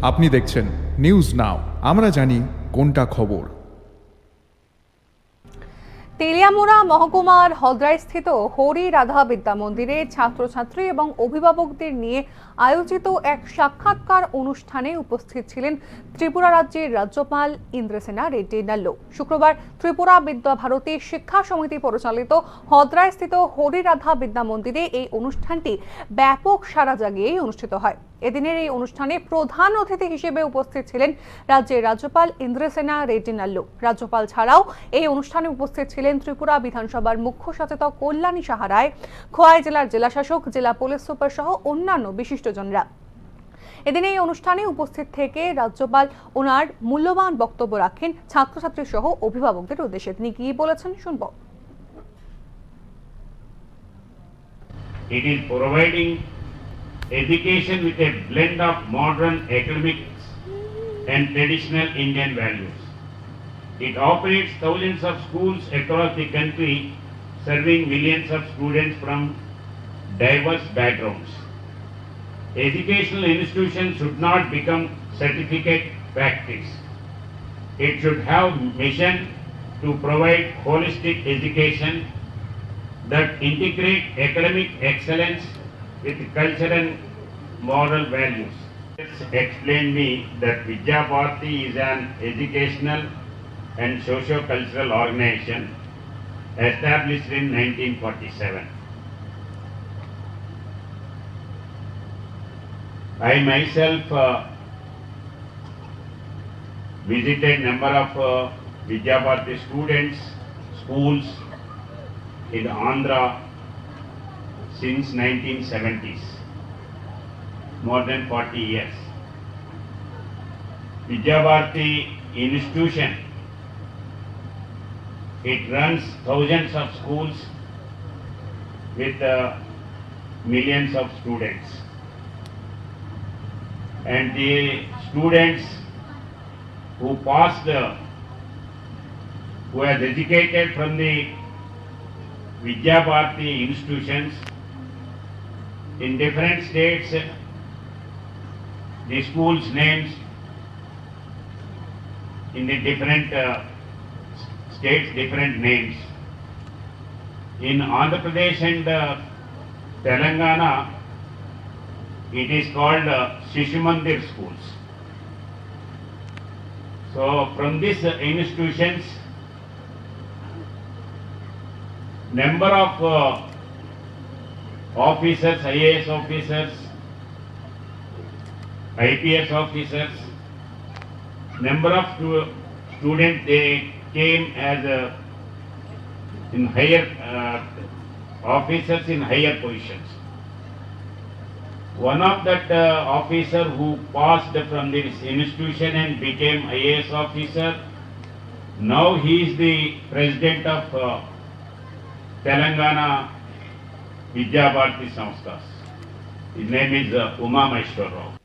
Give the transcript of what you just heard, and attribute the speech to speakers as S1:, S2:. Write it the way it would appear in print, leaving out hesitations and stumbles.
S1: আপনি দেখছেন news now, আমরা জানি কোনটা খবর।
S2: তেলিয়ামুড়া মহকুমার হদ্রাইস্থিত হরি রাধা বিদ্যা মন্দিরে ছাত্রছাত্রী এবং অভিভাবকদের নিয়ে আয়োজিত এক সাক্ষাৎকার অনুষ্ঠানে উপস্থিত ছিলেন ত্রিপুরা রাজ্যের রাজ্যপাল ইন্দ্রসেনা রেড্ডি নাল্লু। শুক্রবার ত্রিপুরা বিদ্যা ভারতী শিক্ষা সমিতি পরিচালিত হদ্রাইস্থিত হরি রাধা বিদ্যা মন্দিরে এই অনুষ্ঠানটি ব্যাপক সাড়া জাগিয়ে অনুষ্ঠিত হয়। এদিনের এই অনুষ্ঠানে প্রধান অতিথি হিসেবে উপস্থিত ছিলেন রাজ্যের রাজ্যপাল ইন্দ্রসেনা রেড্ডি নাল্লু। রাজ্যপাল ছাড়াও এই অনুষ্ঠানে উপস্থিত ছিলেন ত্রিপুরা বিধানসভার মুখ্য সচেতক কল্যাণী সাহা রায়, খোয়াই জেলার জেলাশাসক, জেলা পুলিশ সুপার সহ অন্যান্য বিশিষ্টজনরা। এদিন এই অনুষ্ঠানে উপস্থিত থেকে রাজ্যপাল ওনার মূল্যবান বক্তব্য রাখেন ছাত্রছাত্রী সহ অভিভাবকদের উদ্দেশ্যে। তিনি কি বলেছেন শুনব।
S3: It is providing education with a blend of modern academics and traditional Indian values. It operates thousands of schools across the country, serving millions of students from diverse backgrounds. Educational institutions should not become certificate factories. It should have mission to provide holistic education that integrate academic excellence with cultural and moral values. Explain me that Vidya Bharati is an educational and socio-cultural organization established in 1947. I myself visited number of Vidya Bharati students, schools in Andhra since 1970s, more than 40 years. Vidya Bharati institution, it runs thousands of schools with millions of students. And the students who passed, who are educated from the Vidya Bharati institutions in different states, the schools' names in the different states, different names. In Andhra Pradesh and Telangana, it is called Shishu Mandir schools. So from these institutions, number of officers, IAS officers, IPS officers, number of students, they came as in higher officers in higher positions. One of that officer who passed from this institution and became IAS officer, now he is the president of Telangana Vidya Bharati Samsthas. His name is Uma Maheshwar Rao.